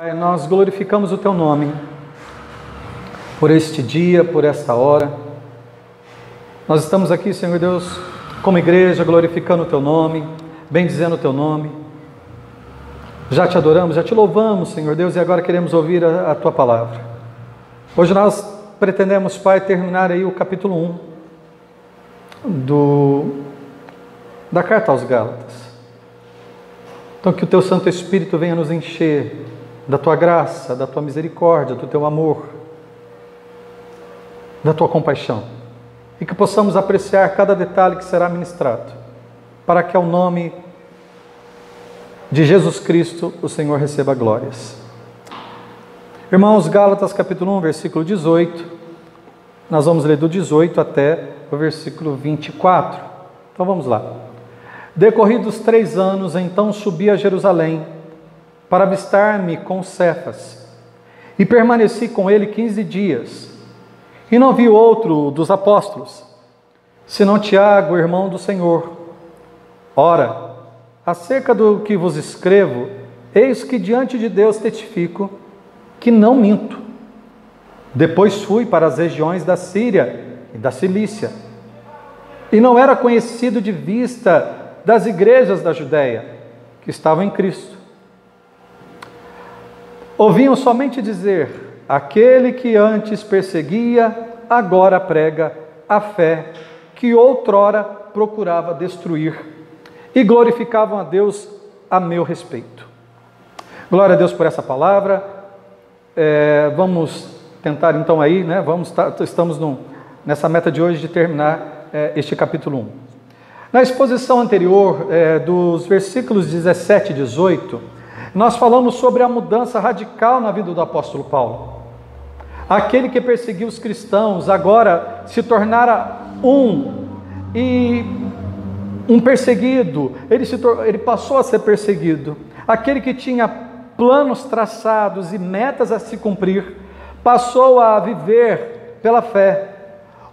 Pai, nós glorificamos o Teu nome por este dia, por esta hora. Nós estamos aqui, Senhor Deus, como igreja, glorificando o Teu nome, bendizendo o Teu nome. Já Te adoramos, já Te louvamos, Senhor Deus, e agora queremos ouvir a Tua palavra. Hoje nós pretendemos, Pai, terminar aí o capítulo 1 da carta aos Gálatas. Então que o Teu Santo Espírito venha nos encher da Tua graça, da Tua misericórdia, do Teu amor, da Tua compaixão, e que possamos apreciar cada detalhe que será ministrado, para que ao nome de Jesus Cristo o Senhor receba glórias. Irmãos, Gálatas capítulo 1, versículo 18, nós vamos ler do 18 até o versículo 24, então vamos lá. Decorridos 3 anos, então subi a Jerusalém, para avistar-me com Cefas, e permaneci com ele 15 dias, e não vi outro dos apóstolos, senão Tiago, irmão do Senhor. Ora, acerca do que vos escrevo, eis que diante de Deus testifico que não minto. Depois fui para as regiões da Síria e da Cilícia, e não era conhecido de vista das igrejas da Judéia, que estavam em Cristo. Ouviam somente dizer: aquele que antes perseguia, agora prega a fé que outrora procurava destruir, e glorificavam a Deus a meu respeito. Glória a Deus por essa palavra. Vamos tentar então aí, né? Estamos nessa meta de hoje de terminar este capítulo 1. Na exposição anterior, dos versículos 17 e 18, nós falamos sobre a mudança radical na vida do apóstolo Paulo. Aquele que perseguiu os cristãos agora se tornara um perseguido, ele passou a ser perseguido. Aquele que tinha planos traçados e metas a se cumprir, passou a viver pela fé,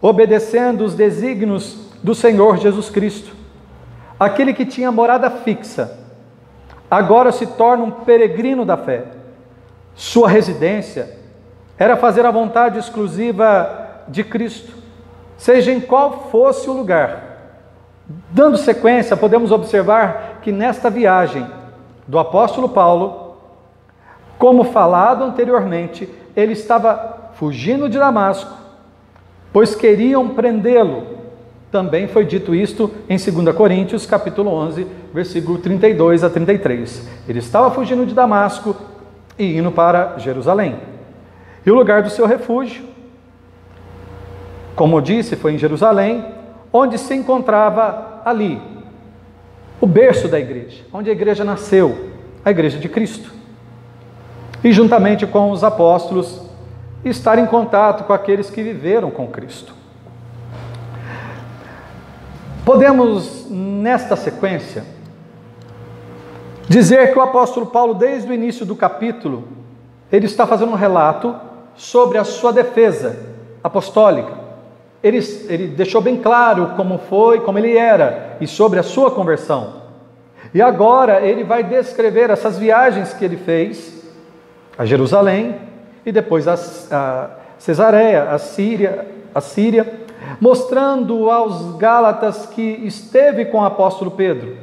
obedecendo os desígnios do Senhor Jesus Cristo. Aquele que tinha morada fixa, agora se torna um peregrino da fé. Sua residência era fazer a vontade exclusiva de Cristo, seja em qual fosse o lugar. Dando sequência, podemos observar que nesta viagem do apóstolo Paulo, como falado anteriormente, ele estava fugindo de Damasco, pois queriam prendê-lo. Também foi dito isto em 2 Coríntios, capítulo 11, versículo 32 a 33. Ele estava fugindo de Damasco e indo para Jerusalém. E o lugar do seu refúgio, como eu disse, foi em Jerusalém, onde se encontrava ali o berço da igreja, onde a igreja nasceu, a igreja de Cristo. E juntamente com os apóstolos, estar em contato com aqueles que viveram com Cristo. Podemos, nesta sequência, dizer que o apóstolo Paulo, desde o início do capítulo, ele está fazendo um relato sobre a sua defesa apostólica. Ele deixou bem claro como foi, como ele era, e sobre a sua conversão. E agora ele vai descrever essas viagens que ele fez a Jerusalém, e depois a Cesareia, a Síria, mostrando aos Gálatas que esteve com o apóstolo Pedro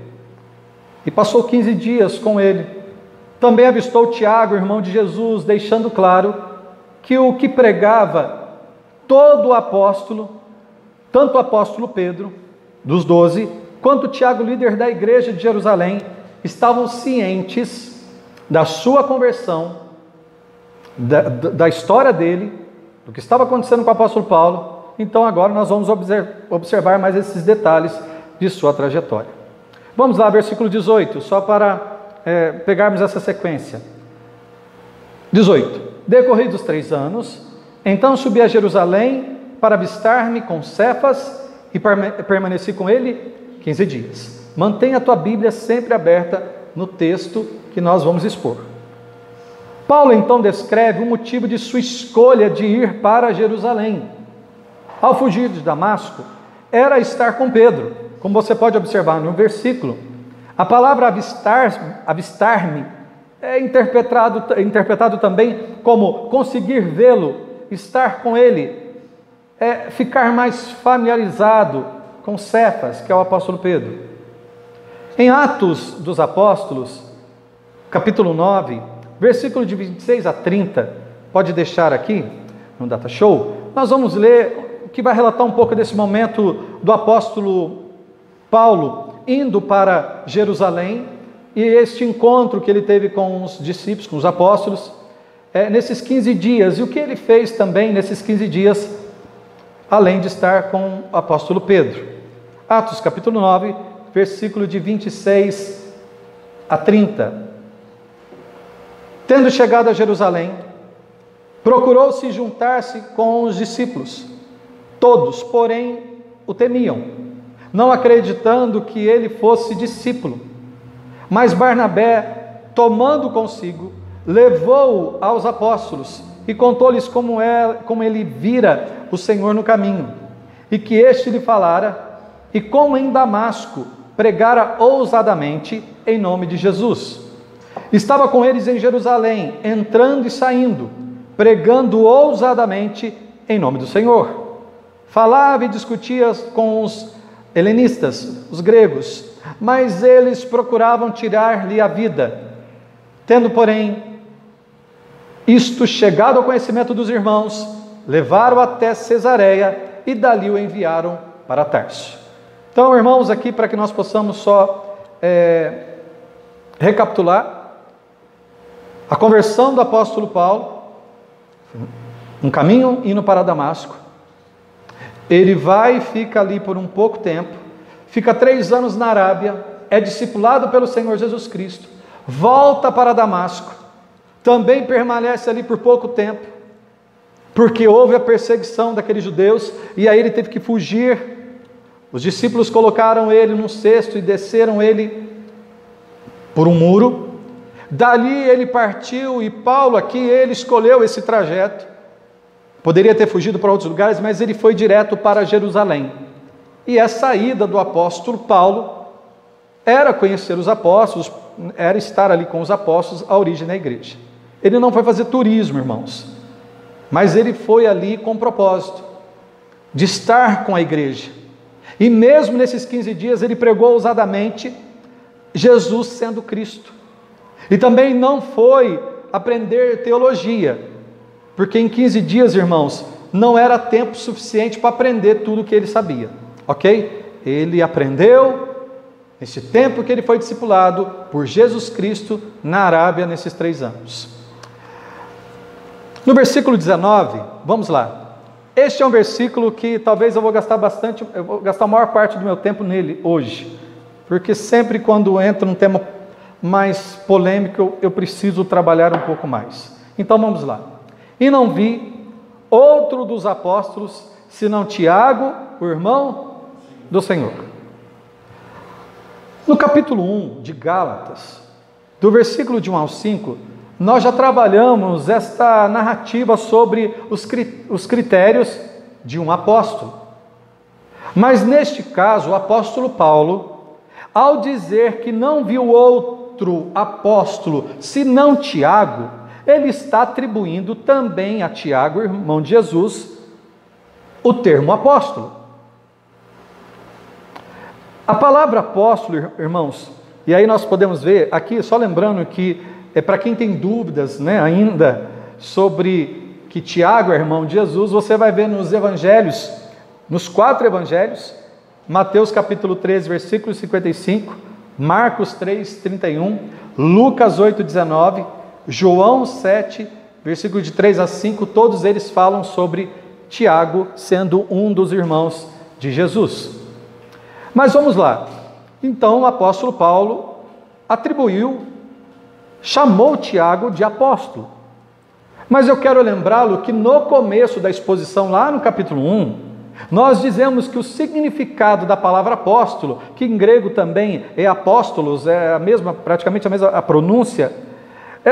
e passou 15 dias com ele. Também avistou Tiago, irmão de Jesus, deixando claro que o que pregava todo o apóstolo, tanto o apóstolo Pedro, dos 12, quanto Tiago, líder da igreja de Jerusalém, estavam cientes da sua conversão, da história dele, do que estava acontecendo com o apóstolo Paulo. Então agora nós vamos observar mais esses detalhes de sua trajetória. Vamos lá, versículo 18, só para pegarmos essa sequência. 18. Decorridos 3 anos, então subi a Jerusalém para avistar-me com Cefas e permaneci com ele 15 dias. Mantenha a tua Bíblia sempre aberta no texto que nós vamos expor. Paulo então descreve o motivo de sua escolha de ir para Jerusalém. Ao fugir de Damasco, era estar com Pedro. Como você pode observar no versículo, a palavra avistar-me é interpretado também como conseguir vê-lo, estar com ele, ficar mais familiarizado com Cefas, que é o apóstolo Pedro. Em Atos dos Apóstolos, capítulo 9, versículo de 26 a 30, pode deixar aqui no Data Show, nós vamos ler o que vai relatar um pouco desse momento do apóstolo Paulo indo para Jerusalém, e este encontro que ele teve com os discípulos, com os apóstolos, nesses 15 dias, e o que ele fez também nesses 15 dias, além de estar com o apóstolo Pedro. Atos capítulo 9, versículo de 26 a 30. Tendo chegado a Jerusalém, procurou-se juntar-se com os discípulos. Todos, porém, o temiam, não acreditando que ele fosse discípulo. Mas Barnabé, tomando consigo, levou-o aos apóstolos e contou-lhes como ele vira o Senhor no caminho, e que este lhe falara, e como em Damasco pregara ousadamente em nome de Jesus. Estava com eles em Jerusalém, entrando e saindo, pregando ousadamente em nome do Senhor. Falava e discutia com os helenistas, os gregos, mas eles procuravam tirar-lhe a vida. Tendo, porém, isto chegado ao conhecimento dos irmãos, levaram até Cesareia e dali o enviaram para Tarso. Então, irmãos, aqui para que nós possamos só recapitular, a conversão do apóstolo Paulo, um caminho indo para Damasco, ele vai e fica ali por um pouco tempo, fica 3 anos na Arábia, é discipulado pelo Senhor Jesus Cristo, volta para Damasco, também permanece ali por pouco tempo, porque houve a perseguição daqueles judeus, e aí ele teve que fugir. Os discípulos colocaram ele num cesto e desceram ele por um muro. Dali ele partiu, e Paulo aqui, ele escolheu esse trajeto. Poderia ter fugido para outros lugares, mas ele foi direto para Jerusalém. E a saída do apóstolo Paulo era conhecer os apóstolos, era estar ali com os apóstolos, a origem da igreja. Ele não foi fazer turismo, irmãos, mas ele foi ali com o propósito de estar com a igreja. E mesmo nesses 15 dias ele pregou ousadamente Jesus sendo Cristo. E também não foi aprender teologia, porque em 15 dias, irmãos, não era tempo suficiente para aprender tudo o que ele sabia, ok? Ele aprendeu nesse tempo que ele foi discipulado por Jesus Cristo na Arábia nesses 3 anos. No versículo 19, vamos lá. Este é um versículo que talvez eu vou gastar a maior parte do meu tempo nele hoje, porque sempre quando entra um tema mais polêmico, eu preciso trabalhar um pouco mais. Então vamos lá. E não vi outro dos apóstolos, senão Tiago, o irmão do Senhor. No capítulo 1 de Gálatas, do versículo de 1 ao 5, nós já trabalhamos esta narrativa sobre os critérios de um apóstolo. Mas neste caso, o apóstolo Paulo, ao dizer que não viu outro apóstolo senão Tiago, ele está atribuindo também a Tiago, irmão de Jesus, o termo apóstolo. A palavra apóstolo, irmãos, e aí nós podemos ver aqui, só lembrando que para quem tem dúvidas, ainda sobre que Tiago é irmão de Jesus, você vai ver nos evangelhos, nos 4 evangelhos, Mateus capítulo 13, versículo 55, Marcos 3, 31, Lucas 8, 19, João 7, versículo de 3 a 5, todos eles falam sobre Tiago sendo um dos irmãos de Jesus. Mas vamos lá. Então o apóstolo Paulo chamou Tiago de apóstolo. Mas eu quero lembrá-lo que no começo da exposição, lá no capítulo 1, nós dizemos que o significado da palavra apóstolo, que em grego também é apóstolos, é praticamente a mesma pronúncia,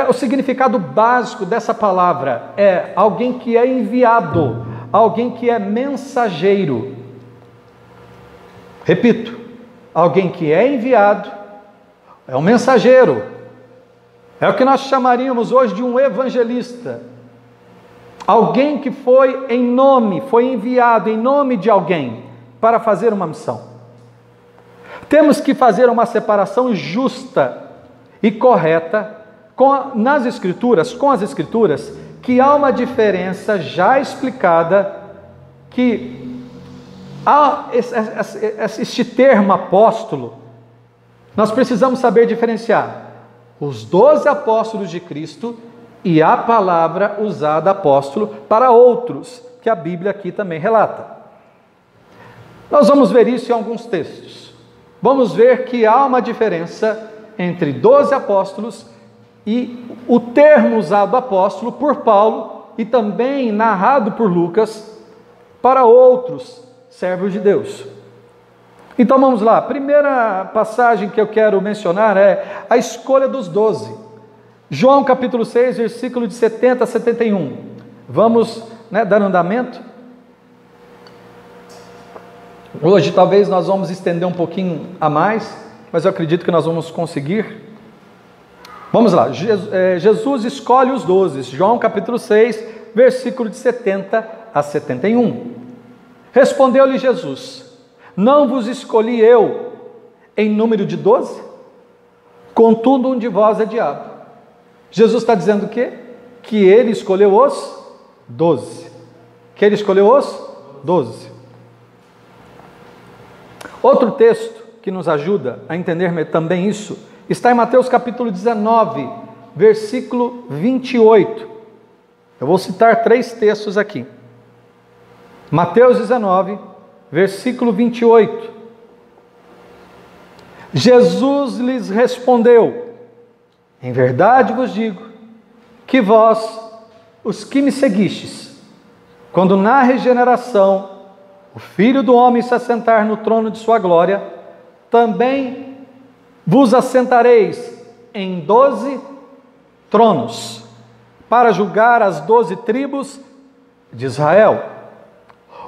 o significado básico dessa palavra é alguém que é enviado, alguém que é mensageiro. Repito, alguém que é enviado, é um mensageiro. É o que nós chamaríamos hoje de um evangelista. Alguém que foi enviado em nome de alguém para fazer uma missão. Temos que fazer uma separação justa e correta com as Escrituras, que há uma diferença já explicada, que há este termo apóstolo, nós precisamos saber diferenciar os 12 apóstolos de Cristo e a palavra usada apóstolo para outros, que a Bíblia aqui também relata. Nós vamos ver isso em alguns textos. Vamos ver que há uma diferença entre 12 apóstolos e o termo usado apóstolo por Paulo e também narrado por Lucas para outros servos de Deus. Então vamos lá, a primeira passagem que eu quero mencionar é a escolha dos 12. João capítulo 6, versículo de 70 a 71. Vamos dar andamento. Hoje talvez nós vamos estender um pouquinho a mais, mas eu acredito que nós vamos conseguir. Vamos lá, Jesus escolhe os 12, João capítulo 6, versículo de 70 a 71. Respondeu-lhe Jesus: não vos escolhi eu em número de 12? Contudo, um de vós é diabo. Jesus está dizendo o quê? Que ele escolheu os 12. Que ele escolheu os 12. Outro texto que nos ajuda a entender também isso, está em Mateus capítulo 19, versículo 28. Eu vou citar 3 textos aqui. Mateus 19, versículo 28. Jesus lhes respondeu: em verdade vos digo, que vós, os que me seguistes, quando na regeneração o Filho do Homem se assentar no trono de sua glória, também vos assentareis em 12 tronos, para julgar as 12 tribos de Israel.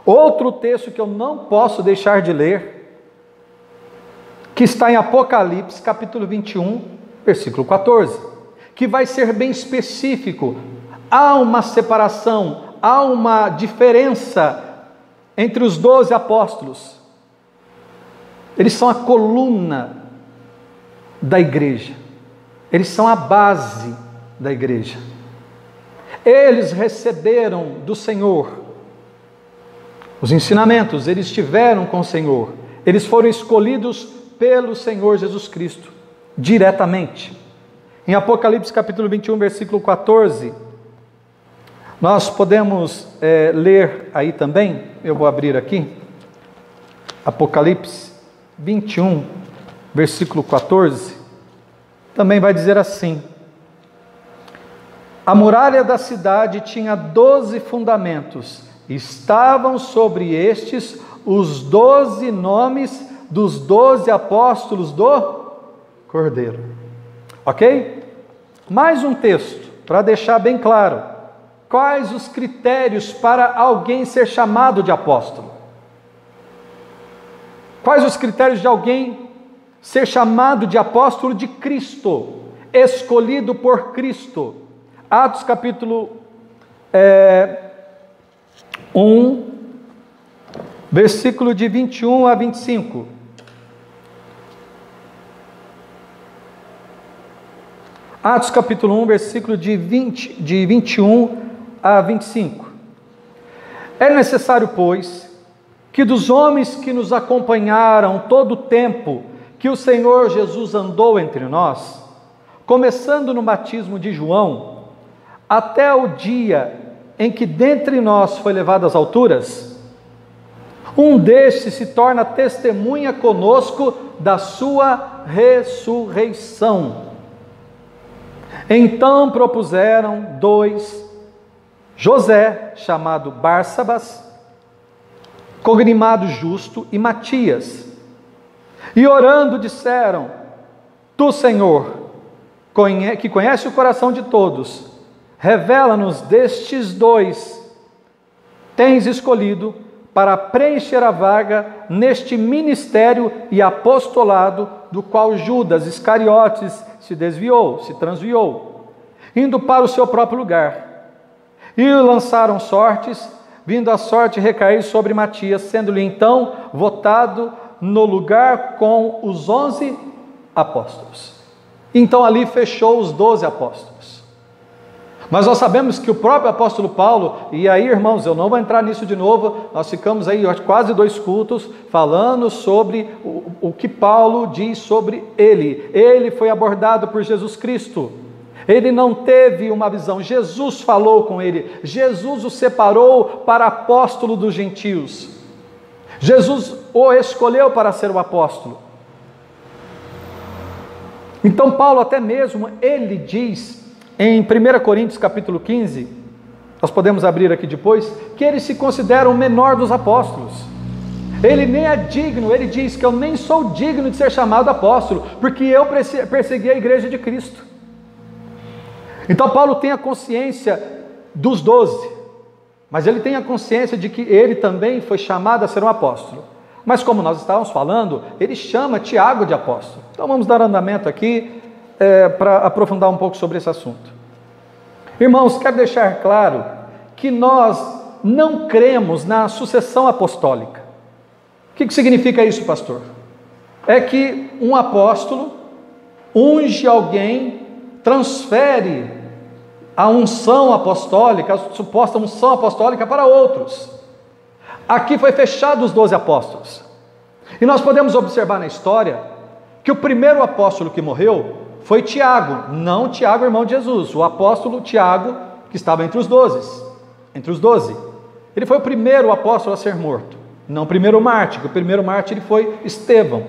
Outro texto que eu não posso deixar de ler, que está em Apocalipse, capítulo 21, versículo 14, que vai ser bem específico. Há uma separação, há uma diferença entre os 12 apóstolos. Eles são a coluna da igreja, eles são a base da igreja. Eles receberam do Senhor os ensinamentos, eles estiveram com o Senhor, eles foram escolhidos pelo Senhor Jesus Cristo, diretamente. Em Apocalipse capítulo 21, versículo 14, nós podemos ler aí também, eu vou abrir aqui, Apocalipse 21, versículo 14, também vai dizer assim: a muralha da cidade tinha 12 fundamentos, estavam sobre estes os 12 nomes dos 12 apóstolos do Cordeiro. Ok? Mais um texto, para deixar bem claro, quais os critérios para alguém ser chamado de apóstolo? Quais os critérios de alguém ser chamado de apóstolo de Cristo, escolhido por Cristo? Atos capítulo 1, versículo de 21 a 25. Atos capítulo 1, versículo de 21 a 25. É necessário, pois, que dos homens que nos acompanharam todo o tempo que o Senhor Jesus andou entre nós, começando no batismo de João, até o dia em que dentre nós foi levado às alturas, um destes se torna testemunha conosco da sua ressurreição. Então propuseram 2, José, chamado Barsabas, cognimado Justo, e Matias. E orando disseram: Tu, Senhor, que conhece o coração de todos, revela-nos destes 2, tens escolhido para preencher a vaga neste ministério e apostolado, do qual Judas Iscariotes se desviou, se transviou, indo para o seu próprio lugar. E lançaram sortes, vindo a sorte recair sobre Matias, sendo-lhe então votado no lugar com os 11 apóstolos. Então ali fechou os 12 apóstolos. Mas nós sabemos que o próprio apóstolo Paulo, e aí, irmãos, eu não vou entrar nisso de novo, nós ficamos aí quase 2 cultos falando sobre o que Paulo diz sobre ele. Ele foi abordado por Jesus Cristo. Ele não teve uma visão, Jesus falou com ele, Jesus o separou para apóstolo dos gentios. Jesus o escolheu para ser o apóstolo. Então Paulo até mesmo, ele diz em 1 Coríntios capítulo 15, nós podemos abrir aqui depois, que ele se considera o menor dos apóstolos. Ele nem é digno, ele diz que eu nem sou digno de ser chamado apóstolo, porque eu persegui a igreja de Cristo. Então Paulo tem a consciência dos 12, mas ele tem a consciência de que ele também foi chamado a ser um apóstolo. Mas como nós estávamos falando, ele chama Tiago de apóstolo. Então vamos dar andamento aqui para aprofundar um pouco sobre esse assunto. Irmãos, quero deixar claro que nós não cremos na sucessão apostólica. O que significa isso, pastor? É que um apóstolo unge alguém, transfere a unção apostólica, a suposta unção apostólica para outros. Aqui foi fechado os 12 apóstolos. E nós podemos observar na história que o primeiro apóstolo que morreu foi Tiago, não Tiago, irmão de Jesus, o apóstolo Tiago, que estava entre os 12. Ele foi o primeiro apóstolo a ser morto, não o primeiro mártir, o primeiro mártir foi Estevão.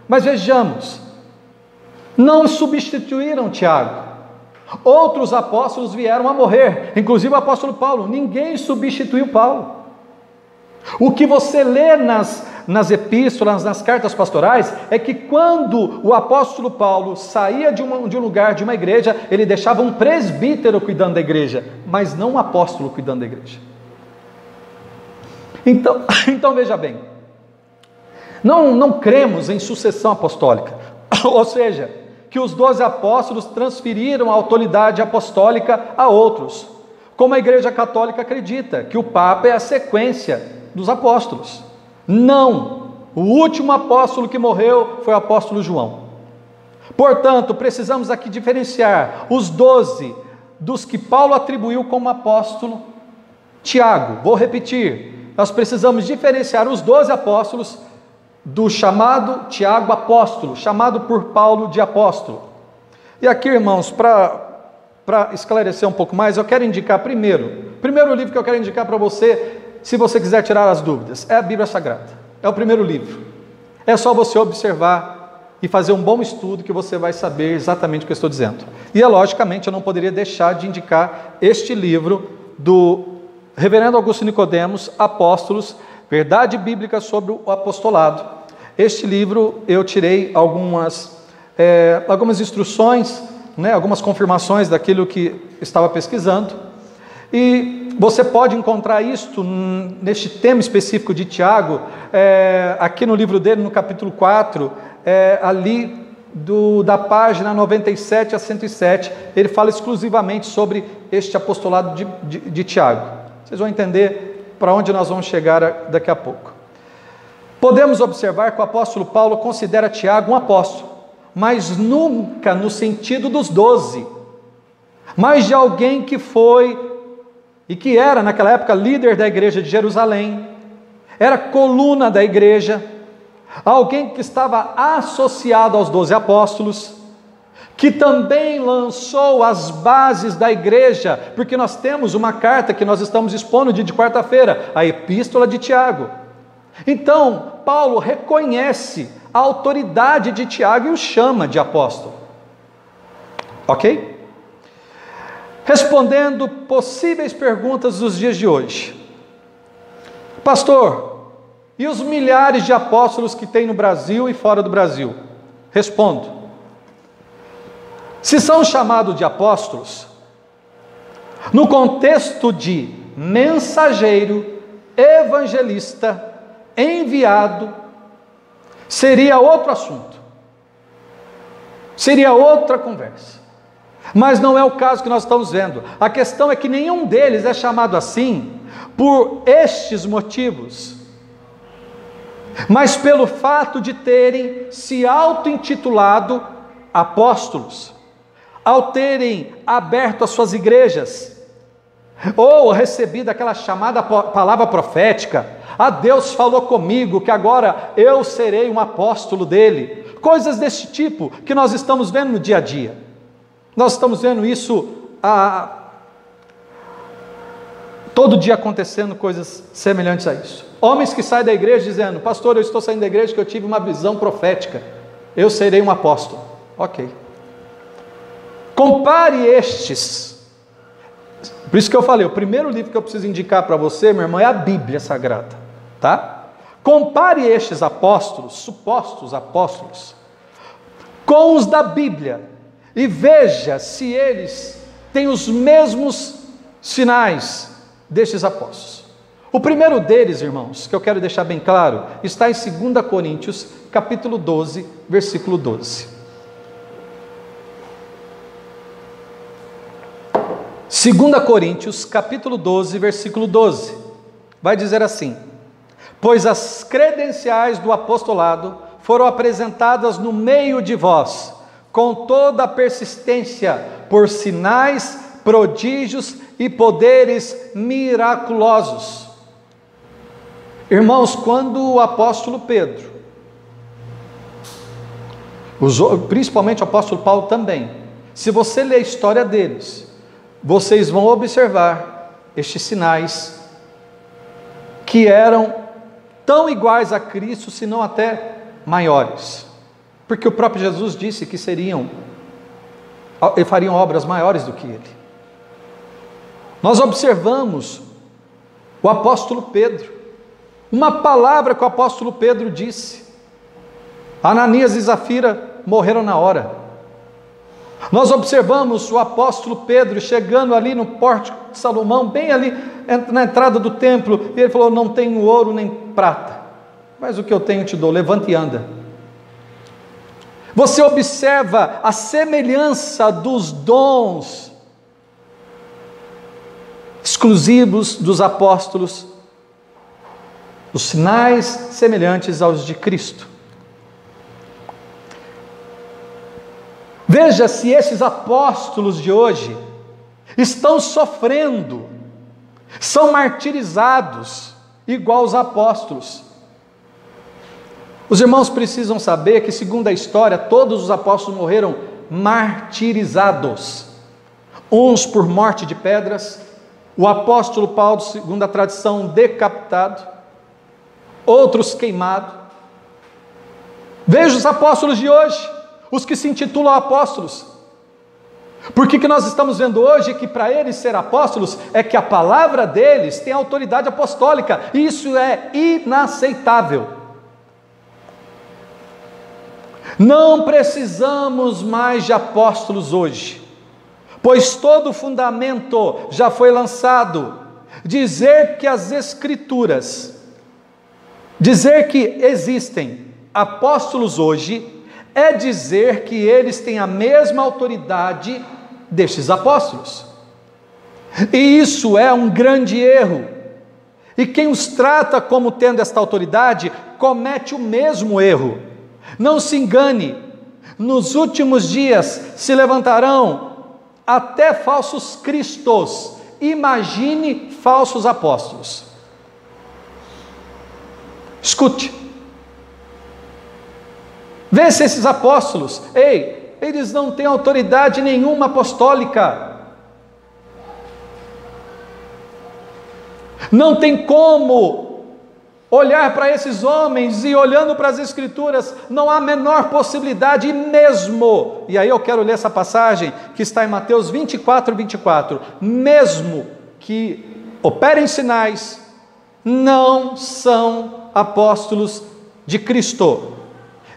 Mas vejamos, não substituíram Tiago. Outros apóstolos vieram a morrer, inclusive o apóstolo Paulo. Ninguém substituiu Paulo. O que você lê nas epístolas, nas cartas pastorais, é que quando o apóstolo Paulo saía de um lugar, de uma igreja, ele deixava um presbítero cuidando da igreja, mas não um apóstolo cuidando da igreja. Então veja bem, não cremos em sucessão apostólica, ou seja, que os 12 apóstolos transferiram a autoridade apostólica a outros, como a igreja católica acredita, que o Papa é a sequência dos apóstolos. Não, o último apóstolo que morreu foi o apóstolo João. Portanto, precisamos aqui diferenciar os 12 dos que Paulo atribuiu como apóstolo Tiago. Vou repetir, nós precisamos diferenciar os 12 apóstolos do chamado Tiago apóstolo, chamado por Paulo de apóstolo. E aqui, irmãos, para esclarecer um pouco mais, eu quero indicar primeiro livro que eu quero indicar para você, se você quiser tirar as dúvidas, é a Bíblia Sagrada, é o primeiro livro. É só você observar e fazer um bom estudo que você vai saber exatamente o que eu estou dizendo. E logicamente eu não poderia deixar de indicar este livro do reverendo Augusto Nicodemos, Apóstolos, Verdade Bíblica sobre o Apostolado. Este livro eu tirei algumas instruções, algumas confirmações daquilo que estava pesquisando, e você pode encontrar isto neste tema específico de Tiago, aqui no livro dele, no capítulo 4, ali da página 97 a 107, ele fala exclusivamente sobre este apostolado de Tiago. Vocês vão entender para onde nós vamos chegar daqui a pouco. Podemos observar que o apóstolo Paulo considera Tiago um apóstolo, mas nunca no sentido dos 12, mas de alguém que foi e que era naquela época líder da igreja de Jerusalém, era coluna da igreja, alguém que estava associado aos 12 apóstolos, que também lançou as bases da igreja, porque nós temos uma carta que nós estamos expondo de quarta-feira, a Epístola de Tiago. Então, Paulo reconhece a autoridade de Tiago e o chama de apóstolo. Ok? Respondendo possíveis perguntas dos dias de hoje. Pastor, e os milhares de apóstolos que tem no Brasil e fora do Brasil? Respondo. Se são chamados de apóstolos, no contexto de mensageiro, evangelista, enviado, seria outro assunto. Seria outra conversa. Mas não é o caso que nós estamos vendo. A questão é que nenhum deles é chamado assim por estes motivos, mas pelo fato de terem se auto-intitulado apóstolos, ao terem aberto as suas igrejas, ou recebido aquela chamada palavra profética: ah, Deus falou comigo que agora eu serei um apóstolo dele. Coisas desse tipo que nós estamos vendo no dia a dia. Nós estamos vendo isso todo dia acontecendo, coisas semelhantes a isso. Homens que saem da igreja dizendo: pastor, eu estou saindo da igreja porque eu tive uma visão profética, eu serei um apóstolo. Ok. Compare estes. Por isso que eu falei, o primeiro livro que eu preciso indicar para você, meu irmão, é a Bíblia Sagrada, tá? Compare estes apóstolos, supostos apóstolos, com os da Bíblia, e veja se eles têm os mesmos sinais destes apóstolos. O primeiro deles, irmãos, que eu quero deixar bem claro, está em 2 Coríntios, capítulo 12, versículo 12. 2 Coríntios, capítulo 12, versículo 12, vai dizer assim: pois as credenciais do apostolado foram apresentadas no meio de vós, com toda a persistência, por sinais, prodígios e poderes miraculosos. Irmãos, quando o apóstolo Pedro, principalmente o apóstolo Paulo também, se você ler a história deles, vocês vão observar estes sinais que eram tão iguais a Cristo, se não até maiores, porque o próprio Jesus disse que fariam obras maiores do que ele. Nós observamos o apóstolo Pedro, uma palavra que o apóstolo Pedro disse: Ananias e Zafira morreram na hora. Nós observamos o apóstolo Pedro chegando ali no pórtico de Salomão, bem ali na entrada do templo, e ele falou: não tenho ouro nem prata, mas o que eu tenho te dou, levanta e anda. Você observa a semelhança dos dons exclusivos dos apóstolos, os sinais semelhantes aos de Cristo. Veja se esses apóstolos de hoje estão sofrendo, são martirizados igual os apóstolos. Os irmãos precisam saber que, segundo a história, todos os apóstolos morreram martirizados, uns por morte de pedras, o apóstolo Paulo, segundo a tradição, decapitado, outros queimados. Veja os apóstolos de hoje, os que se intitulam apóstolos. Por que nós estamos vendo hoje que para eles ser apóstolos é que a palavra deles tem autoridade apostólica, e isso é inaceitável. Não precisamos mais de apóstolos hoje, pois todo o fundamento já foi lançado. Dizer que as Escrituras, dizer que existem apóstolos hoje, é dizer que eles têm a mesma autoridade destes apóstolos, e isso é um grande erro, e quem os trata como tendo esta autoridade, comete o mesmo erro. Não se engane, nos últimos dias se levantarão até falsos cristos, imagine falsos apóstolos. Escute, vê se esses apóstolos, eles não têm autoridade nenhuma apostólica, não tem como olhar para esses homens, e olhando para as Escrituras, não há a menor possibilidade, e mesmo, e aí eu quero ler essa passagem, que está em Mateus 24, 24, mesmo que operem sinais, não são apóstolos de Cristo.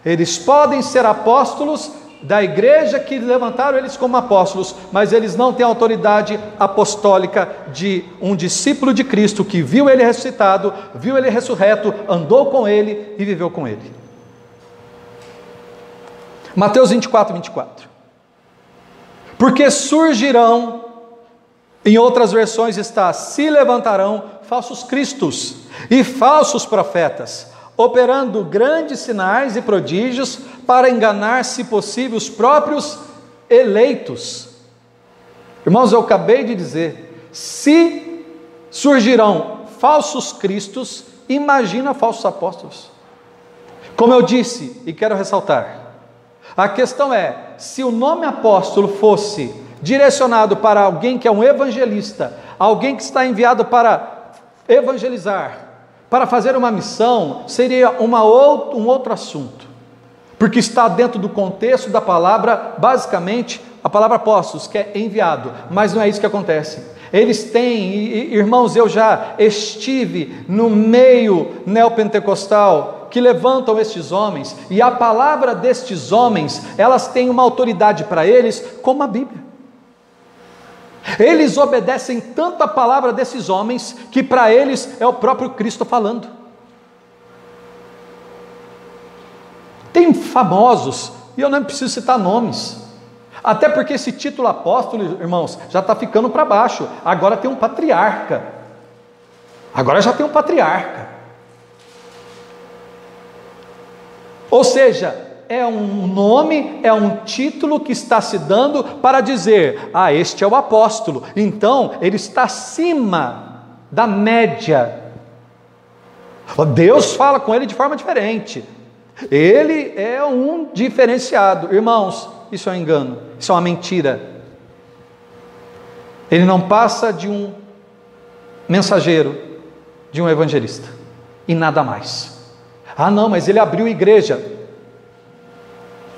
Eles podem ser apóstolos da igreja que levantaram eles como apóstolos, mas eles não têm autoridade apostólica de um discípulo de Cristo que viu ele ressuscitado, viu ele ressurreto, andou com ele e viveu com ele. Mateus 24, 24. Porque surgirão, em outras versões está, se levantarão falsos cristos e falsos profetas, operando grandes sinais e prodígios para enganar, se possível, os próprios eleitos. Irmãos, eu acabei de dizer, se surgirão falsos cristos, imagina falsos apóstolos. Como eu disse, e quero ressaltar, a questão é, se o nome apóstolo fosse direcionado para alguém que é um evangelista, alguém que está enviado para evangelizar, para fazer uma missão, seria um outro assunto, porque está dentro do contexto da palavra, basicamente, a palavra apóstolos, que é enviado, mas não é isso que acontece. Eles têm, irmãos, eu já estive no meio neopentecostal, que levantam estes homens, e a palavra destes homens, elas têm uma autoridade para eles, como a Bíblia. Eles obedecem tanto a palavra desses homens, que para eles é o próprio Cristo falando. Tem famosos, e eu não preciso citar nomes, até porque esse título apóstolo, irmãos, já está ficando para baixo. Agora tem um patriarca, agora já tem um patriarca. Ou seja, é um nome, é um título que está se dando para dizer, este é o apóstolo, então ele está acima da média. Deus fala com ele de forma diferente, ele é um diferenciado. Irmãos, isso é um engano, isso é uma mentira. Ele não passa de um mensageiro, de um evangelista, e nada mais. Não, mas ele abriu igreja,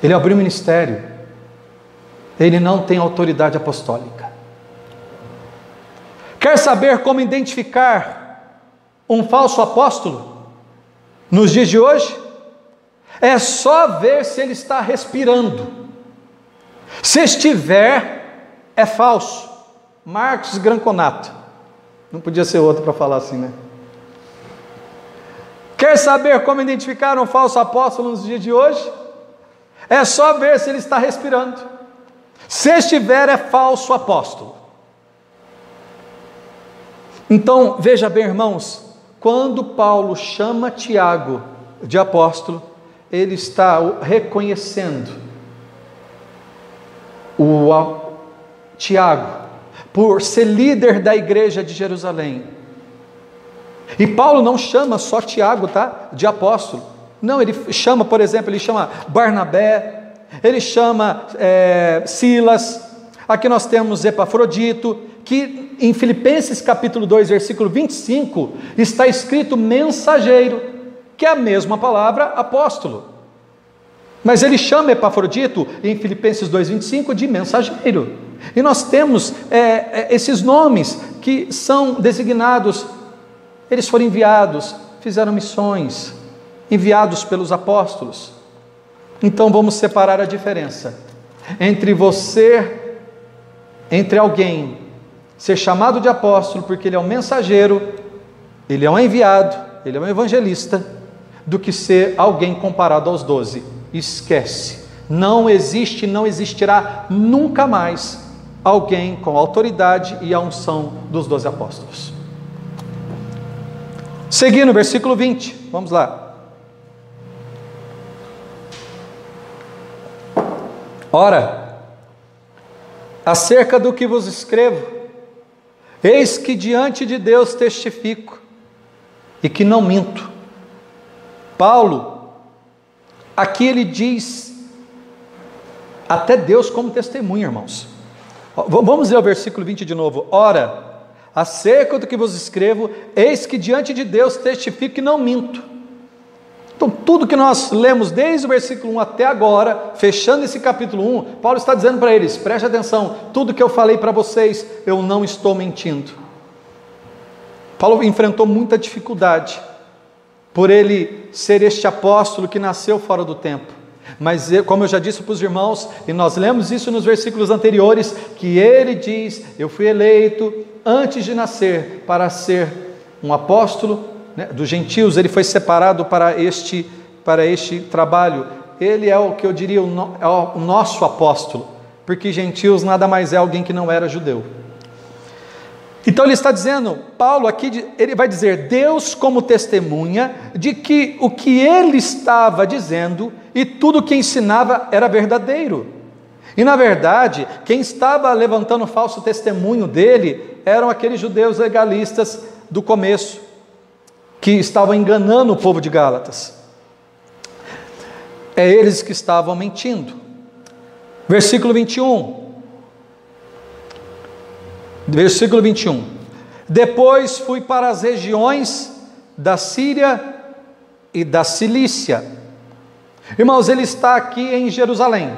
ele abriu ministério, ele não tem autoridade apostólica. Quer saber como identificar um falso apóstolo nos dias de hoje? É só ver se ele está respirando. Se estiver, é falso. Marcos Granconato, não podia ser outro para falar assim, né? Quer saber como identificar um falso apóstolo nos dias de hoje? É só ver se ele está respirando. Se estiver, é falso apóstolo. Então, veja bem, irmãos, quando Paulo chama Tiago de apóstolo, ele está reconhecendo Tiago por ser líder da igreja de Jerusalém. E Paulo não chama só Tiago, de apóstolo. Não, ele chama, por exemplo, ele chama Barnabé, ele chama Silas. Aqui nós temos Epafrodito, que em Filipenses capítulo 2, versículo 25, está escrito mensageiro, que é a mesma palavra apóstolo. Mas ele chama Epafrodito, em Filipenses 2, 25, de mensageiro. E nós temos esses nomes que são designados. Eles foram enviados, fizeram missões, enviados pelos apóstolos. Então vamos separar a diferença entre alguém ser chamado de apóstolo porque ele é um mensageiro, ele é um enviado, ele é um evangelista, do que ser alguém comparado aos 12. Esquece, não existe, não existirá nunca mais alguém com a autoridade e a unção dos 12 apóstolos. Seguindo, versículo 20, vamos lá. Ora, acerca do que vos escrevo, eis que diante de Deus testifico, e que não minto. Paulo, aqui ele diz, até Deus como testemunha, irmãos. Vamos ler o versículo 20 de novo. Ora, acerca do que vos escrevo, eis que diante de Deus testifico que não minto. Então tudo que nós lemos desde o versículo 1 até agora, fechando esse capítulo 1, Paulo está dizendo para eles, preste atenção, tudo que eu falei para vocês, eu não estou mentindo. Paulo enfrentou muita dificuldade, por ele ser este apóstolo que nasceu fora do tempo. Mas como eu já disse para os irmãos, e nós lemos isso nos versículos anteriores, que ele diz, eu fui eleito antes de nascer para ser um apóstolo, né, dos gentios. Ele foi separado para este trabalho, ele é o que eu diria é o nosso apóstolo, porque gentios nada mais é alguém que não era judeu. Então ele está dizendo, Paulo aqui, ele vai dizer, Deus como testemunha de que o que ele estava dizendo e tudo o que ensinava era verdadeiro. E na verdade, quem estava levantando falso testemunho dele eram aqueles judeus legalistas do começo, que estavam enganando o povo de Gálatas. É eles que estavam mentindo. Versículo 21. Versículo 21. Depois fui para as regiões da Síria e da Cilícia. Irmãos, ele está aqui em Jerusalém.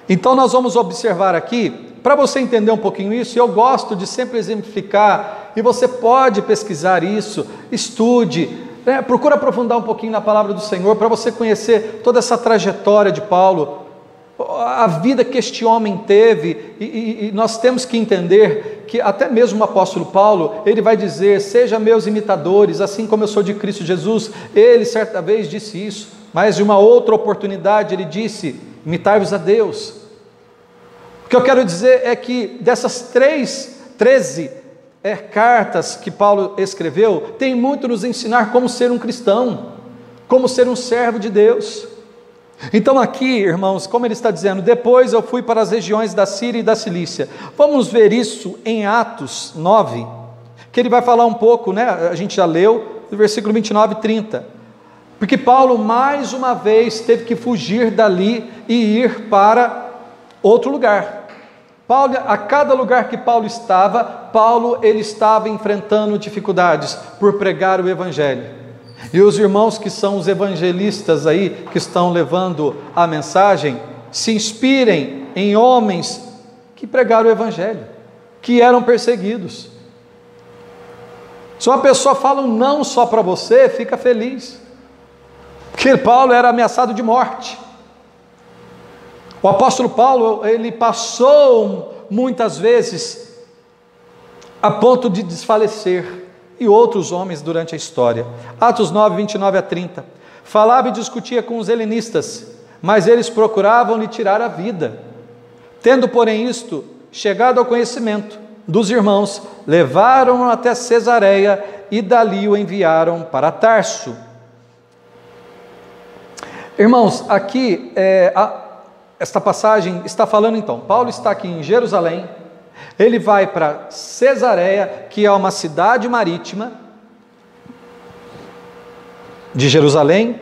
Então nós vamos observar aqui, para você entender um pouquinho isso, eu gosto de sempre exemplificar, e você pode pesquisar isso, estude, procura aprofundar um pouquinho na palavra do Senhor, para você conhecer toda essa trajetória de Paulo, a vida que este homem teve, e nós temos que entender que até mesmo o apóstolo Paulo, ele vai dizer, seja meus imitadores, assim como eu sou de Cristo Jesus. Ele certa vez disse isso, mas de uma outra oportunidade ele disse, imitai-vos a Deus. O que eu quero dizer é que dessas 13 cartas que Paulo escreveu, tem muito a nos ensinar como ser um cristão, como ser um servo de Deus. Então aqui, irmãos, como ele está dizendo, depois eu fui para as regiões da Síria e da Cilícia. Vamos ver isso em Atos 9, que ele vai falar um pouco, né? A gente já leu, no versículo 29 e 30. Porque Paulo, mais uma vez, teve que fugir dali e ir para outro lugar. Paulo, a cada lugar que Paulo estava, ele estava enfrentando dificuldades por pregar o Evangelho. E os irmãos que são os evangelistas aí, que estão levando a mensagem, se inspirem em homens que pregaram o Evangelho, que eram perseguidos. Se uma pessoa fala um não só para você, fica feliz, porque Paulo era ameaçado de morte. O apóstolo Paulo, ele passou muitas vezes a ponto de desfalecer, e outros homens durante a história. Atos 9, 29 a 30. Falava e discutia com os helenistas, mas eles procuravam lhe tirar a vida. Tendo, porém, isto chegado ao conhecimento dos irmãos, levaram-no até Cesareia e dali o enviaram para Tarso. Irmãos, aqui, esta passagem está falando então, Paulo está aqui em Jerusalém, ele vai para Cesareia, que é uma cidade marítima de Jerusalém.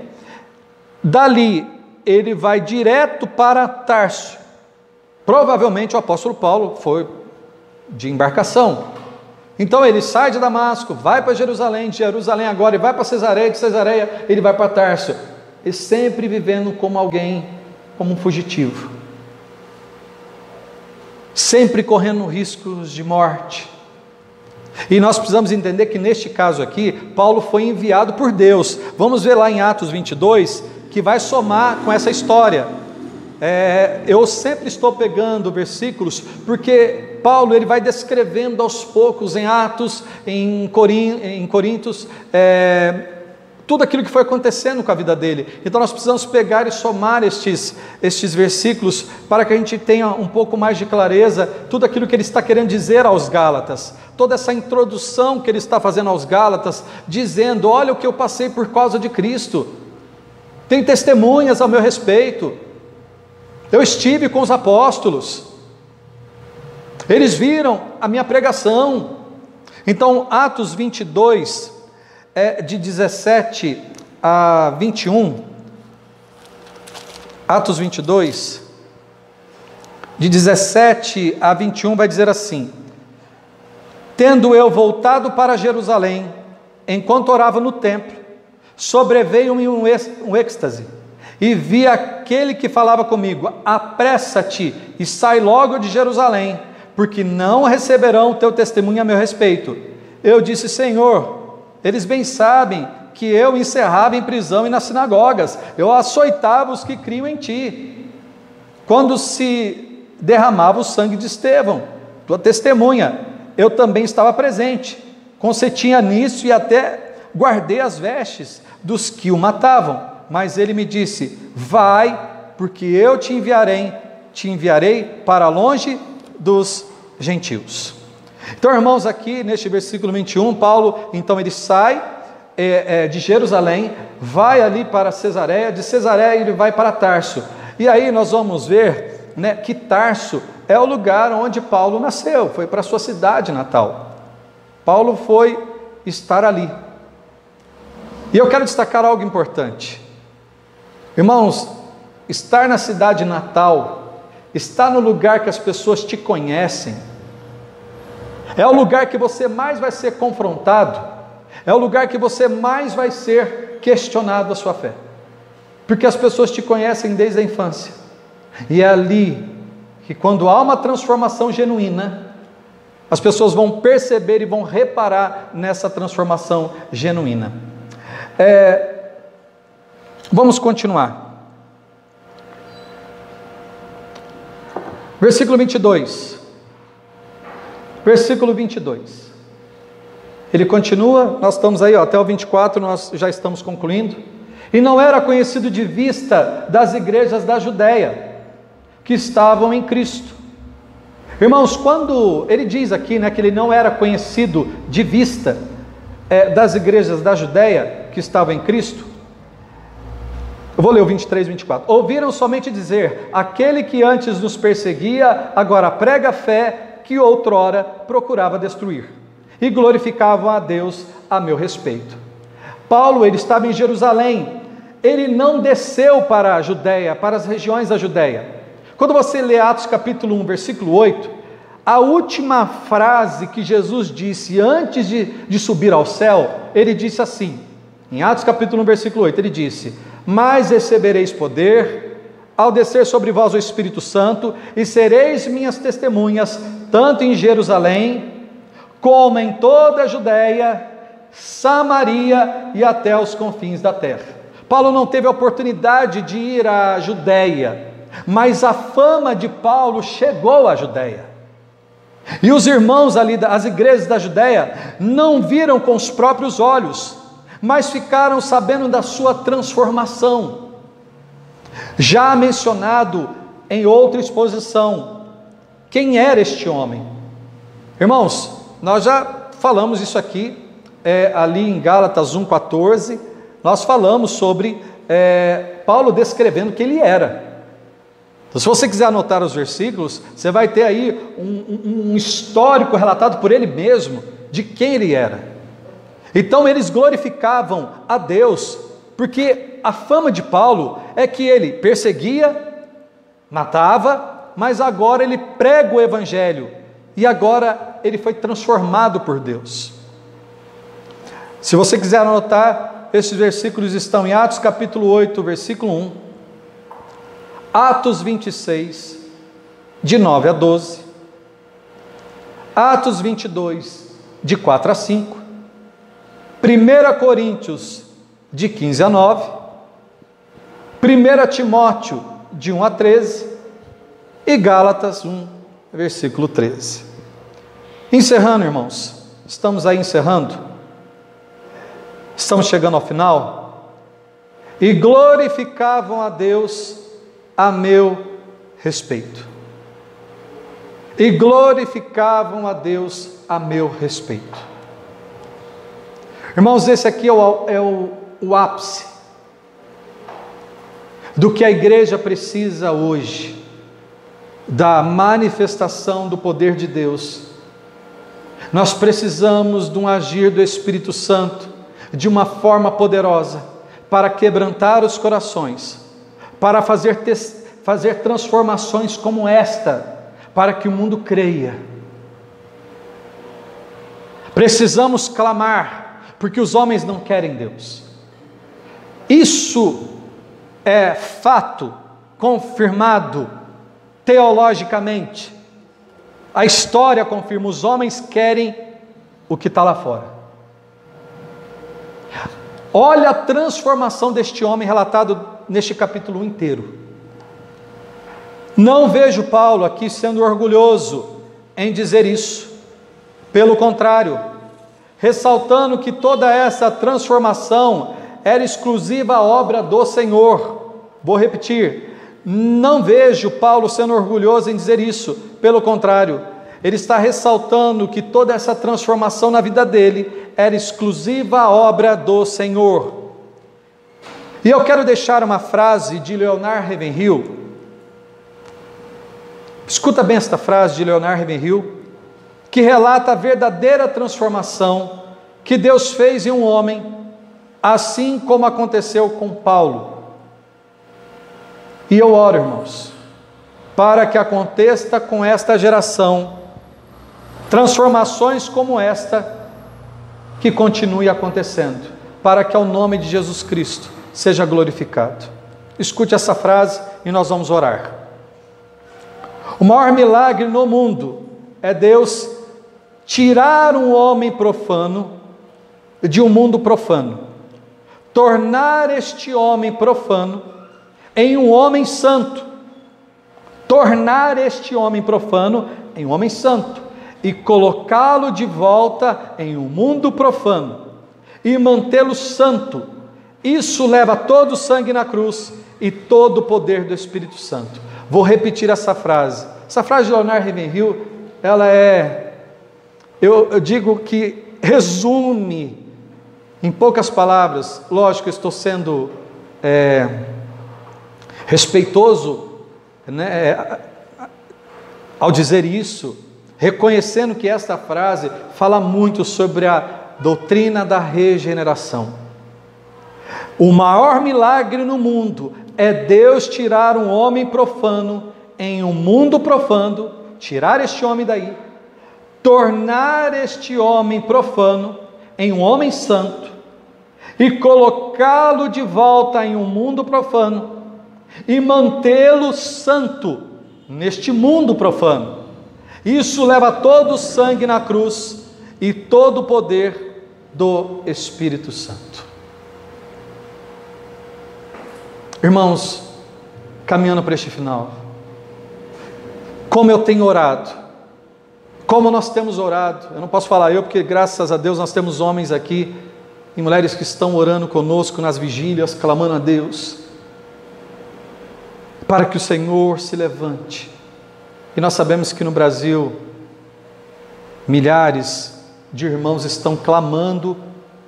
Dali ele vai direto para Tarso. Provavelmente o apóstolo Paulo foi de embarcação. Então ele sai de Damasco, vai para Jerusalém, de Jerusalém agora, e vai para Cesareia, de Cesareia ele vai para Tarso. E sempre vivendo como alguém, como um fugitivo. Sempre correndo riscos de morte. E nós precisamos entender que neste caso aqui, Paulo foi enviado por Deus. Vamos ver lá em Atos 22, que vai somar com essa história. Eu sempre estou pegando versículos, porque Paulo ele vai descrevendo aos poucos em Atos, em Coríntios, tudo aquilo que foi acontecendo com a vida dele. Então nós precisamos pegar e somar estes versículos, para que a gente tenha um pouco mais de clareza, tudo aquilo que ele está querendo dizer aos Gálatas, toda essa introdução que ele está fazendo aos Gálatas, dizendo, olha o que eu passei por causa de Cristo, tem testemunhas ao meu respeito, eu estive com os apóstolos, eles viram a minha pregação. Então Atos 22, de 17 a 21, Atos 22, de 17 a 21, vai dizer assim: tendo eu voltado para Jerusalém, enquanto orava no templo, sobreveio-me um êxtase, e vi aquele que falava comigo: apressa-te e sai logo de Jerusalém, porque não receberão o teu testemunho a meu respeito. Eu disse: Senhor, eles bem sabem que eu encerrava em prisão e nas sinagogas, eu açoitava os que criam em ti, quando se derramava o sangue de Estevão, tua testemunha, eu também estava presente, consentia nisso e até guardei as vestes dos que o matavam. mas ele me disse: vai, porque eu te enviarei para longe dos gentios. Então, irmãos, aqui neste versículo 21, Paulo, então ele sai de Jerusalém, vai ali para Cesareia, de Cesareia ele vai para Tarso, e aí nós vamos ver, né, que Tarso é o lugar onde Paulo nasceu, foi para a sua cidade natal. Paulo foi estar ali. E eu quero destacar algo importante. Irmãos, estar na cidade natal, estar no lugar que as pessoas te conhecem, é o lugar que você mais vai ser confrontado, é o lugar que você mais vai ser questionado a sua fé, porque as pessoas te conhecem desde a infância, e é ali que, quando há uma transformação genuína, as pessoas vão perceber e vão reparar nessa transformação genuína. Vamos continuar. Versículo 22. Versículo 22. Ele continua, nós estamos aí, até o 24, nós já estamos concluindo. E não era conhecido de vista das igrejas da Judéia, que estavam em Cristo. Irmãos, quando ele diz aqui, né, que ele não era conhecido de vista das igrejas da Judéia, que estavam em Cristo, eu vou ler o 23 e 24. Ouviram somente dizer: aquele que antes nos perseguia, agora prega a fé que outrora procurava destruir, e glorificavam a Deus a meu respeito. Paulo, ele estava em Jerusalém, ele não desceu para a Judéia, para as regiões da Judéia. Quando você lê Atos capítulo 1, versículo 8, a última frase que Jesus disse antes de subir ao céu, ele disse assim, em Atos capítulo 1, versículo 8, ele disse: mas recebereis poder ao descer sobre vós o Espírito Santo, e sereis minhas testemunhas, tanto em Jerusalém, como em toda a Judéia, Samaria e até os confins da terra. Paulo não teve a oportunidade de ir à Judéia, mas a fama de Paulo chegou à Judéia. E os irmãos ali, as igrejas da Judéia, não viram com os próprios olhos, mas ficaram sabendo da sua transformação. Já mencionado em outra exposição, quem era este homem? Irmãos, nós já falamos isso aqui, ali em Gálatas 1,14, nós falamos sobre Paulo descrevendo quem ele era. Então, se você quiser anotar os versículos, você vai ter aí um histórico relatado por ele mesmo, de quem ele era. Então eles glorificavam a Deus, porque a fama de Paulo é que ele perseguia, matava, mas agora ele prega o Evangelho, e agora ele foi transformado por Deus. Se você quiser anotar, esses versículos estão em Atos capítulo 8, versículo 1, Atos 26, de 9 a 12, Atos 22, de 4 a 5, 1 Coríntios, de 15 a 9, 1 Timóteo, de 1 a 13, e Gálatas 1, versículo 13. Encerrando, irmãos, estamos aí encerrando, estamos chegando ao final. E glorificavam a Deus a meu respeito. E glorificavam a Deus a meu respeito. Irmãos, esse aqui é o ápice do que a igreja precisa hoje, da manifestação do poder de Deus. Nós precisamos de um agir do Espírito Santo de uma forma poderosa, para quebrantar os corações, para fazer transformações como esta, para que o mundo creia. Precisamos clamar, porque os homens não querem Deus. Isso é fato confirmado teologicamente. A história confirma, os homens querem o que está lá fora. Olha a transformação deste homem relatado neste capítulo 1 inteiro. Não vejo Paulo aqui sendo orgulhoso em dizer isso. Pelo contrário, ressaltando que toda essa transformação era exclusiva obra do Senhor. Vou repetir, não vejo Paulo sendo orgulhoso em dizer isso, pelo contrário, ele está ressaltando que toda essa transformação na vida dele era exclusiva obra do Senhor. E eu quero deixar uma frase de Leonard Ravenhill. Escuta bem esta frase de Leonard Ravenhill, que relata a verdadeira transformação que Deus fez em um homem, assim como aconteceu com Paulo. E eu oro, irmãos, para que aconteça com esta geração transformações como esta, que continue acontecendo, para que o nome de Jesus Cristo seja glorificado. Escute essa frase e nós vamos orar. O maior milagre no mundo é Deus tirar um homem profano de um mundo profano, tornar este homem profano em um homem santo, tornar este homem profano em um homem santo, e colocá-lo de volta em um mundo profano, e mantê-lo santo. Isso leva todo o sangue na cruz, e todo o poder do Espírito Santo. Vou repetir essa frase de Leonard Ravenhill, ela eu digo que resume, em poucas palavras, lógico, eu estou sendo respeitoso, né, ao dizer isso, reconhecendo que esta frase fala muito sobre a doutrina da regeneração. O maior milagre no mundo é Deus tirar um homem profano em um mundo profano, tirar este homem daí, tornar este homem profano em um homem santo e colocá-lo de volta em um mundo profano e mantê-lo santo neste mundo profano. Isso leva todo o sangue na cruz e todo o poder do Espírito Santo. Irmãos, caminhando para este final, como eu tenho orado, como nós temos orado, eu não posso falar eu, porque graças a Deus nós temos homens aqui e mulheres que estão orando conosco nas vigílias, clamando a Deus, para que o Senhor se levante. E nós sabemos que no Brasil, milhares de irmãos estão clamando,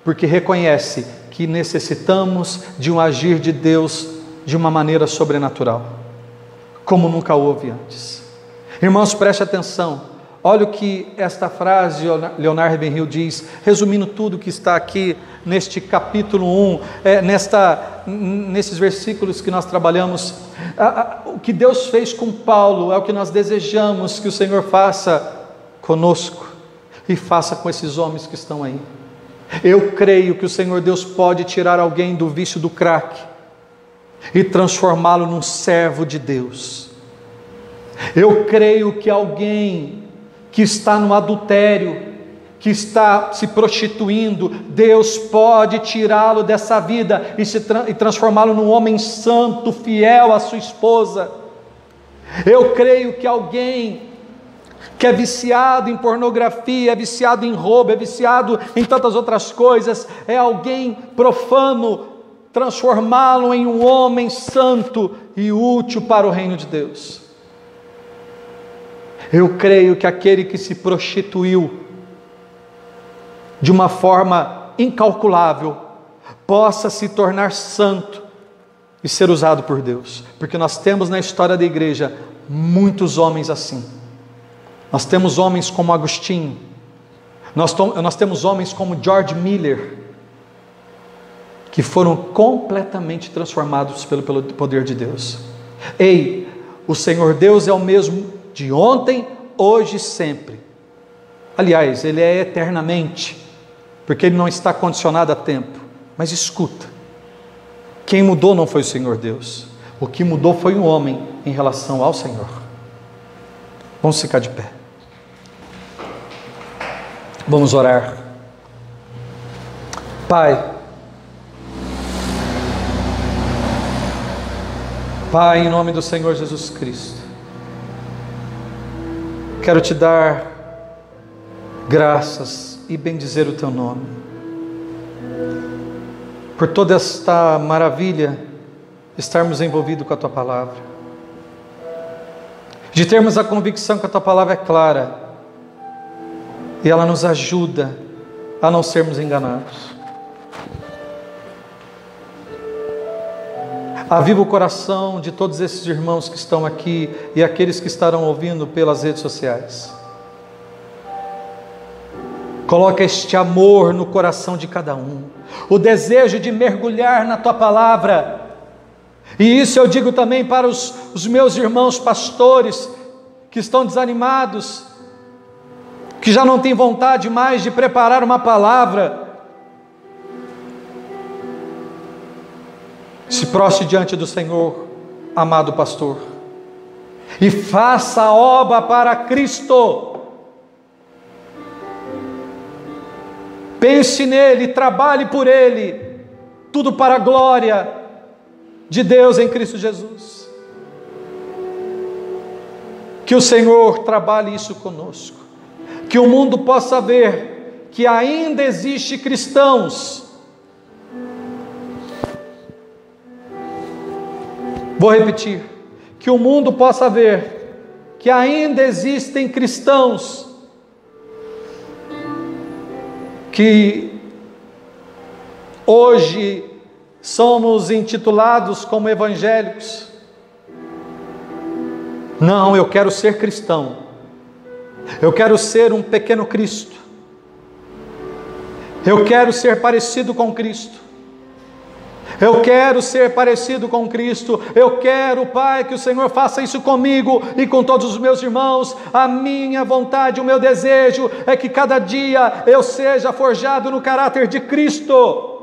porque reconhecem que necessitamos de um agir de Deus de uma maneira sobrenatural, como nunca houve antes. Irmãos, preste atenção, olha o que esta frase de Leonard Ravenhill diz, resumindo tudo que está aqui neste capítulo 1, nesses versículos que nós trabalhamos. O que Deus fez com Paulo é o que nós desejamos que o Senhor faça conosco e faça com esses homens que estão aí. Eu creio que o Senhor Deus pode tirar alguém do vício do crack e transformá-lo num servo de Deus. Eu creio que alguém que está no adultério, que está se prostituindo, Deus pode tirá-lo dessa vida e transformá-lo num homem santo, fiel à sua esposa. Eu creio que alguém que é viciado em pornografia, é viciado em roubo, é viciado em tantas outras coisas, é alguém profano, transformá-lo em um homem santo e útil para o reino de Deus. Eu creio que aquele que se prostituiu de uma forma incalculável possa se tornar santo e ser usado por Deus, porque nós temos na história da igreja muitos homens assim. Nós temos homens como Agostinho, nós temos homens como George Miller, que foram completamente transformados pelo poder de Deus. Ei, o Senhor Deus é o mesmo de ontem, hoje e sempre. Aliás, Ele é eternamente, porque Ele não está condicionado a tempo. Mas escuta, quem mudou não foi o Senhor Deus, o que mudou foi o homem em relação ao Senhor. Vamos ficar de pé. Vamos orar. Pai, em nome do Senhor Jesus Cristo, quero te dar graças e bendizer o teu nome. por toda esta maravilha, estarmos envolvidos com a Tua Palavra, de termos a convicção que a Tua Palavra é clara, e ela nos ajuda a não sermos enganados. Aviva o coração de todos esses irmãos que estão aqui e aqueles que estarão ouvindo pelas redes sociais. Coloca este amor no coração de cada um, o desejo de mergulhar na Tua Palavra. E isso eu digo também para os meus irmãos pastores que estão desanimados, que já não têm vontade mais de preparar uma palavra. Se prostre diante do Senhor, amado pastor, e faça a obra para Cristo. Pense nele, trabalhe por ele, tudo para a glória de Deus em Cristo Jesus. Que o Senhor trabalhe isso conosco, que o mundo possa ver que ainda existe cristãos. Vou repetir, que o mundo possa ver que ainda existem cristãos que hoje somos intitulados como evangélicos. Não, eu quero ser cristão, eu quero ser um pequeno Cristo, eu quero ser parecido com Cristo. Eu quero ser parecido com Cristo. Eu quero, Pai, que o Senhor faça isso comigo e com todos os meus irmãos. A minha vontade, o meu desejo é que cada dia eu seja forjado no caráter de Cristo,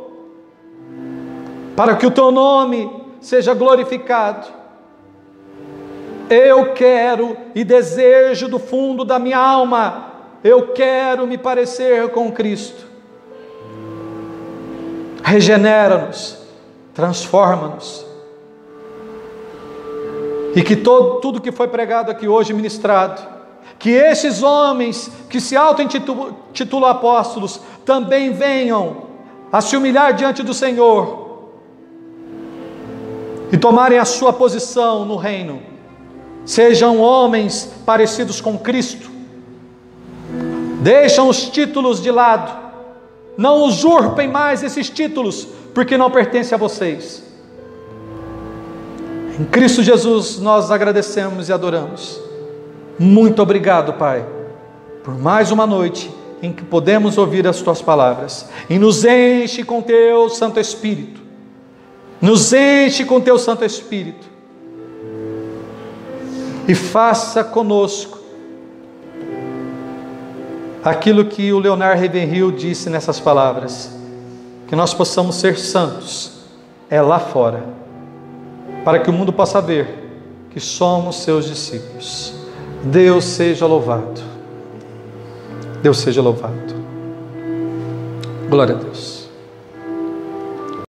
para que o Teu nome seja glorificado. Eu quero e desejo do fundo da minha alma, eu quero me parecer com Cristo. Regenera-nos, transforma-nos, e que tudo que foi pregado aqui hoje, ministrado, que esses homens que se auto-intitulam apóstolos também venham a se humilhar diante do Senhor e tomarem a sua posição no reino, sejam homens parecidos com Cristo, deixam os títulos de lado, não usurpem mais esses títulos, porque não pertence a vocês. Em Cristo Jesus nós agradecemos e adoramos. Muito obrigado, Pai, por mais uma noite em que podemos ouvir as Tuas palavras, e nos enche com Teu Santo Espírito, nos enche com Teu Santo Espírito, e faça conosco aquilo que o Leonard Ravenhill disse nessas palavras, que nós possamos ser santos, lá fora, para que o mundo possa ver que somos seus discípulos. Deus seja louvado. Deus seja louvado. Glória a Deus.